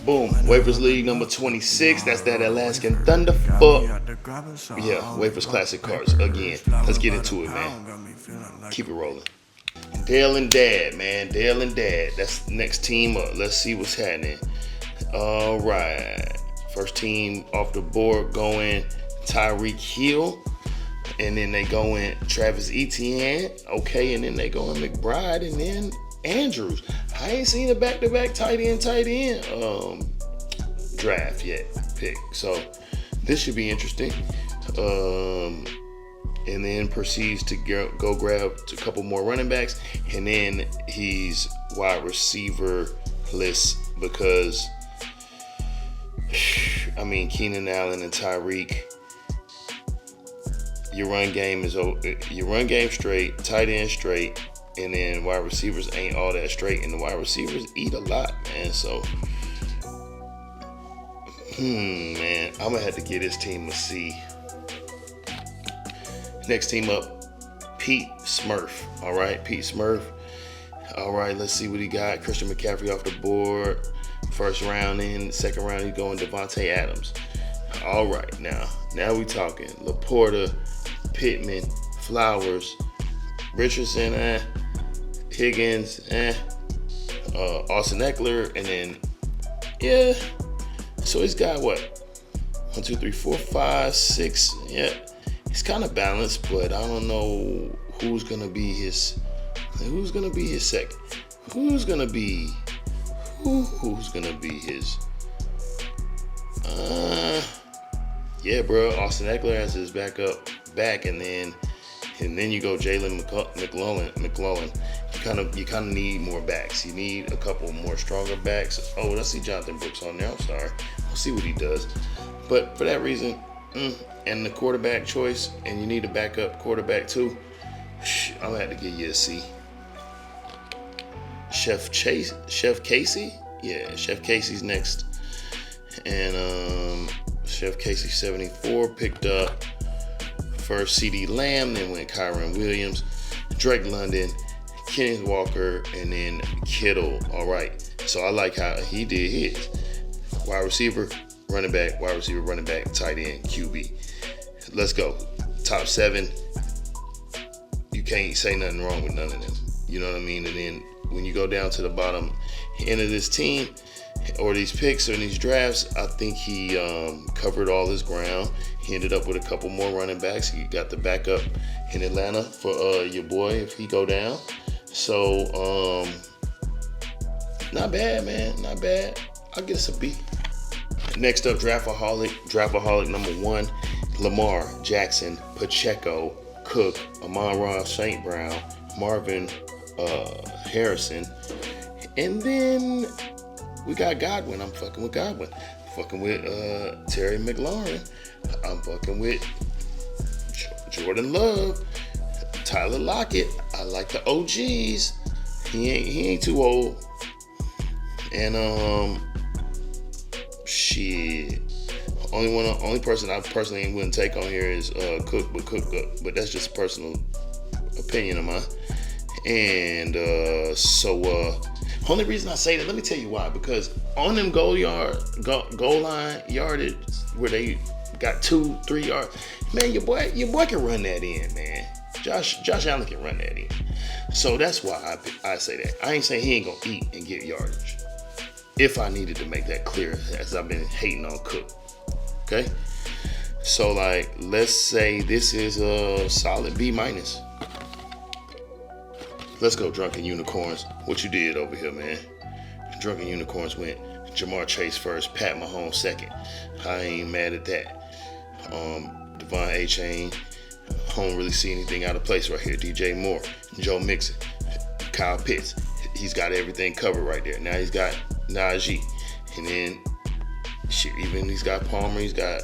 Boom. Waferz League number 26. That's that Alaskan Thunderfuck. Yeah, Waferz Classic cards. Again, let's get into it, man. Keep it rolling. Dale and Dad, man. Dale and Dad. That's next team up. Let's see what's happening. All right. First team off the board going Tyreek Hill. And then they go in Travis Etienne. Okay, and then they go in McBride and then Andrews. I ain't seen a back-to-back tight end draft yet pick. So this should be interesting. And then proceeds to go grab a couple more running backs. And then he's wide receiver list because, I mean, Keenan Allen and Tyreek, your run game straight, tight end straight, and then wide receivers ain't all that straight, and the wide receivers eat a lot, man. So, man, I'm gonna have to give this team a C. Next team up, Pete Smurf. All right, Pete Smurf. All right, let's see what he got. Christian McCaffrey off the board. First round in, second round he's going Devontae Adams. All right, now we talking. Laporta, Pittman, Flowers, Richardson, Higgins, Austin Eckler, and then, yeah. So he's got what? 1, 2, 3, 4, 5, 6. Yeah, he's kind of balanced, but I don't know who's gonna be his second. Who's gonna be his? Yeah, bro. Austin Eckler has his back, and then you go Jalen McClellan. You kind of need more backs. You need a couple more stronger backs. Oh, I see Jonathan Brooks on there. I'm sorry. We'll see what he does. But for that reason, and the quarterback choice, and you need a backup quarterback too, I'm gonna have to give you a C. Chef Casey? Yeah, Chef Casey's next. And Chef Casey 74 picked up first CD Lamb, then went Kyron Williams, Drake London, Kenneth Walker, and then Kittle. All right. So I like how he did his. Wide receiver, running back, tight end, QB. Let's go. Top 7. You can't say nothing wrong with none of them. You know what I mean? And then when you go down to the bottom end of this team, or these picks or these drafts, I think he covered all his ground. He ended up with a couple more running backs. He got the backup in Atlanta for your boy if he go down. So, not bad, man. Not bad. I'll give us a B. Next up, Draftaholic number 1, Lamar, Jackson, Pacheco, Cook, Amon-Ra St. Brown, Marvin Harrison, and then we got Godwin. I'm fucking with Godwin. Fucking with Terry McLaurin. I'm fucking with Jordan Love. Tyler Lockett. I like the OGs. He ain't too old. And shit. Only person I personally wouldn't take on here is Cook, but that's just a personal opinion of mine. And only reason I say that, let me tell you why. Because on them goal line yardage where they got 2-3 yards, man, your boy can run that in, man. Josh Allen can run that in. So that's why I say that. I ain't saying he ain't gonna eat and get yardage. If I needed to make that clear, as I've been hating on Cook. Okay? So like, let's say this is a solid B-. Let's go, Drunken Unicorns. What you did over here, man? Drunken Unicorns went Jamar Chase first, Pat Mahomes second. I ain't mad at that. Devon A-Chain. I don't really see anything out of place right here. DJ Moore, Joe Mixon, Kyle Pitts. He's got everything covered right there. Now he's got Najee. And then, even he's got Palmer. He's got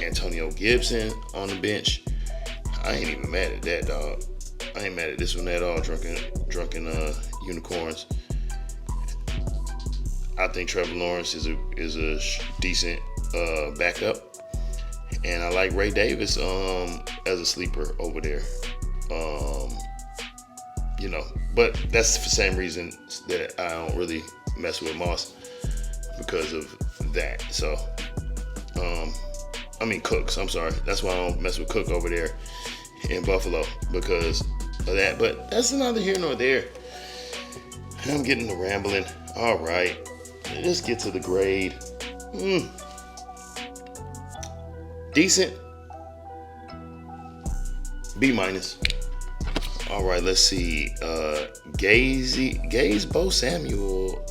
Antonio Gibson on the bench. I ain't even mad at that, dog. I ain't mad at this one at all, drunken Unicorns. I think Trevor Lawrence is a decent backup, and I like Ray Davis as a sleeper over there. But that's the same reason that I don't really mess with Moss because of that. So, Cooks. I'm sorry. That's why I don't mess with Cook over there in Buffalo because of that. But that's neither here nor there. I'm getting to rambling. All right, let's get to the grade. Decent. B minus. All right, let's see. Gaze Bo Samuel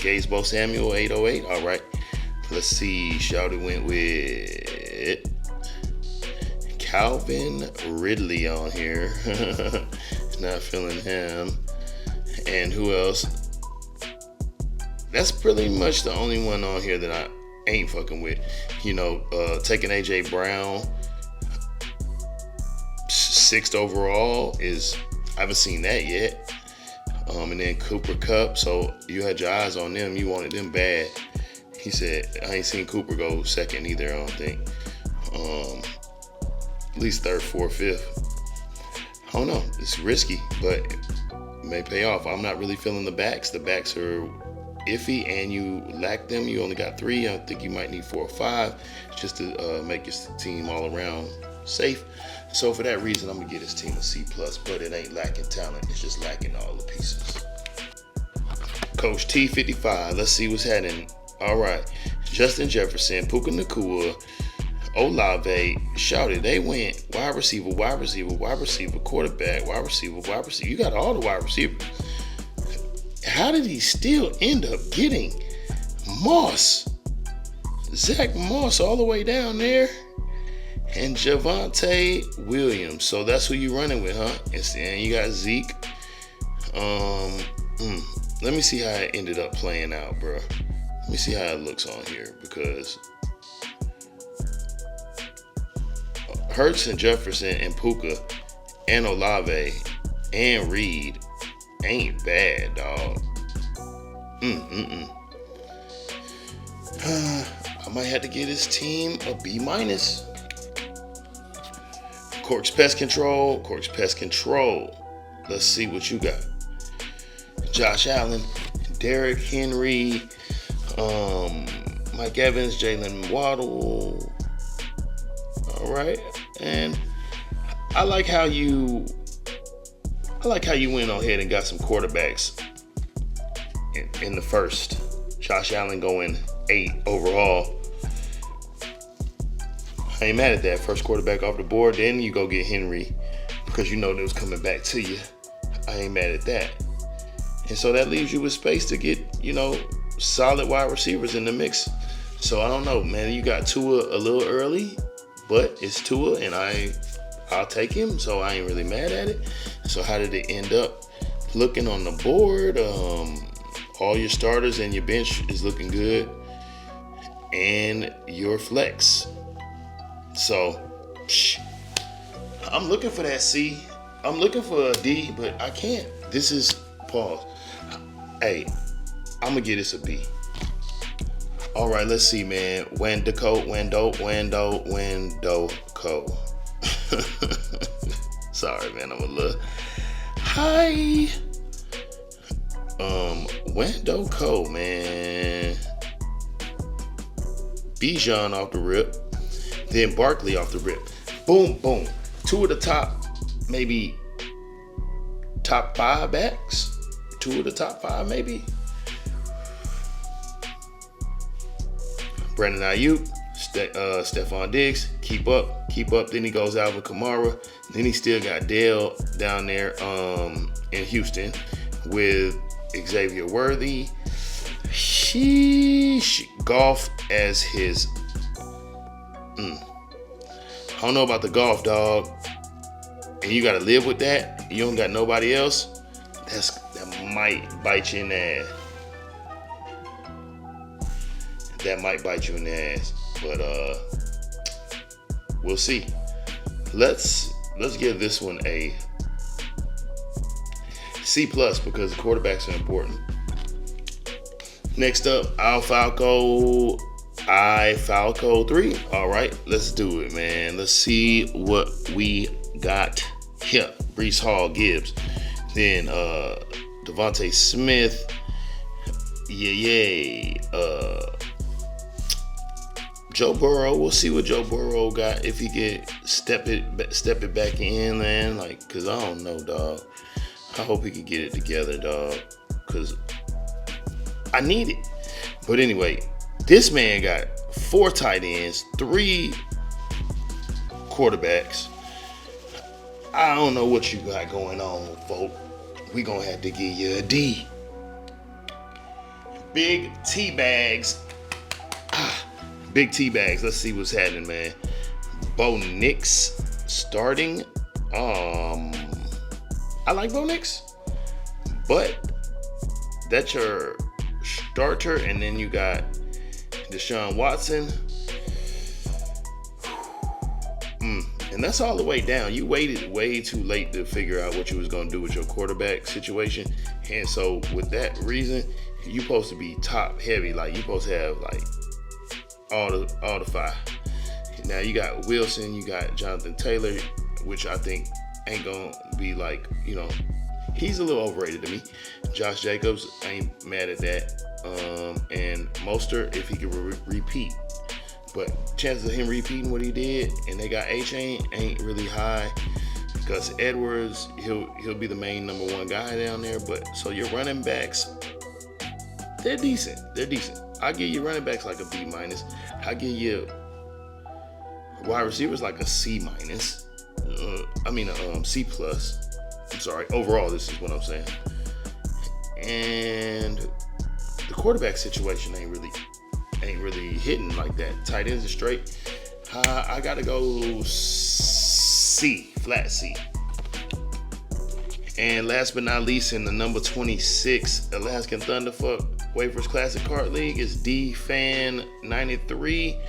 808. All right. Let's see. Shouty went with Calvin Ridley on here. Not feeling him. And who else? That's pretty much the only one on here that I ain't fucking with. Taking AJ Brown 6th overall is, I haven't seen that yet. And then Cooper Kupp. So you had your eyes on them. You wanted them bad. He said, I ain't seen Cooper go 2nd either, I don't think. At least 3rd, 4th, 5th. I don't know. It's risky, but it may pay off. I'm not really feeling the backs. The backs are iffy, and you lack them. You only got 3. I think you might need 4 or 5 just to make your team all around safe. So for that reason, I'm going to give this team a C+, but it ain't lacking talent. It's just lacking all the pieces. Coach T55. Let's see what's happening. All right, Justin Jefferson, Puka Nacua, Olave, Shouted. They went wide receiver, quarterback, wide receiver. You got all the wide receivers. How did he still end up getting Moss? Zach Moss all the way down there. And Javonte Williams. So that's who you running with, huh? And you got Zeke. Let me see how it ended up playing out, bro. Let me see how it looks on here, because Hurts and Jefferson and Puka and Olave and Reed ain't bad, dog. I might have to give this team a B minus. Cork's Pest Control. Let's see what you got. Josh Allen, Derrick Henry, Mike Evans, Jalen Waddle. All right, and I like how you went ahead and got some quarterbacks in the first. Josh Allen going 8 overall. I ain't mad at that. First quarterback off the board. Then you go get Henry because you know they was coming back to you. I ain't mad at that. And so that leaves you with space to get, solid wide receivers in the mix. So I don't know, man. You got Tua a little early, but it's Tua, and I'll take him. So I ain't really mad at it. So how did it end up looking on the board? All your starters and your bench is looking good, and your flex. So I'm looking for that C. I'm looking for a D, but I can't. This is pause. Hey, I'm gonna give this a B. All right, let's see, man. Wando. Sorry, man. I'm a little high. Wando, man. Bijan off the rip. Then Barkley off the rip. Boom, boom. 2 of the top, maybe top 5 backs. 2 of the top 5, maybe. Brandon Ayuk, Stephon Diggs, keep up. Then he goes Alvin Kamara. Then he still got Dale down there in Houston with Xavier Worthy. Golf as his. I don't know about the golf, dog. And you got to live with that. You don't got nobody else. That might bite you in the ass. But we'll see. Let's give this one a C+ because the quarterbacks are important. Next up, Falco 3. All right, let's do it, man. Let's see what we got here. Breece Hall, Gibbs. Then Devontae Smith, Joe Burrow, we'll see what Joe Burrow got if he get step it back in, man. Like, cause I don't know, dog. I hope he can get it together, dog. Cause I need it. But anyway, this man got 4 tight ends, 3 quarterbacks. I don't know what you got going on, folk. We gonna have to give you a D. Big T bags. Big T bags. Let's see what's happening, man. Bo Nix starting. I like Bo Nix, but that's your starter, and then you got Deshaun Watson. And that's all the way down. You waited way too late to figure out what you was gonna do with your quarterback situation, and so with that reason, you supposed to be top heavy. Like, you supposed to have like all the 5. Now you got Wilson, you got Jonathan Taylor, which I think ain't gonna be like, you know, he's a little overrated to me. Josh Jacobs, I ain't mad at that. And Mostert, if he could repeat. But chances of him repeating what he did, and they got A-Chain, ain't really high. Because Edwards, he'll be the main number 1 guy down there. But so your running backs, they're decent. I give you running backs like a B-. I give you wide receivers like a C-. C+. I'm sorry. Overall, this is what I'm saying. And the quarterback situation ain't really hitting like that. Tight ends are straight. I gotta go C, flat C. And last but not least, in the number 26 Alaskan Thunderfuck Waferz Classic Card League is DFan93.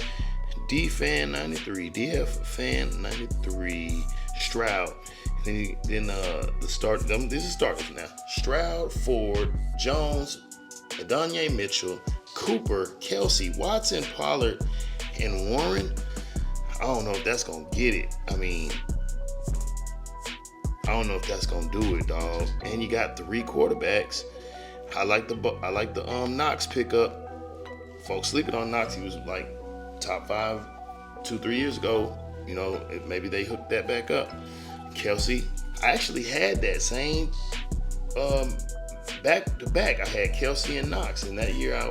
DFan93 Stroud. Then the start. This is starters now. Stroud, Ford, Jones, Adonai Mitchell, Cooper, Kelsey, Watson, Pollard, and Warren. I don't know if that's gonna get it. I don't know if that's gonna do it, dog. And you got 3 quarterbacks. I like the Knox pickup. Folks sleeping on Knox. He was like top 5 2-3 years ago. You know, maybe they hooked that back up. Kelsey, I actually had that same back to back. I had Kelsey and Knox, and that year I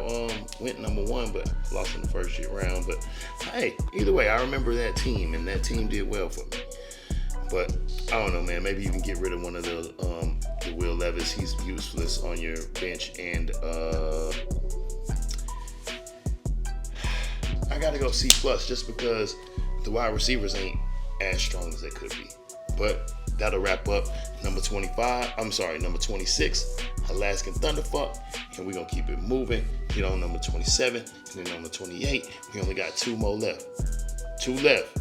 went number 1, but lost in the first round. But hey, either way, I remember that team, and that team did well for me. But I don't know, man. Maybe you can get rid of one of the Will Levis. He's useless on your bench, and I gotta go C+ just because the wide receivers ain't as strong as they could be. But that'll wrap up number 26, Alaskan Thunderfuck, and we're gonna keep it moving. Get on number 27, and then number 28. We only got 2 more left. 2 left.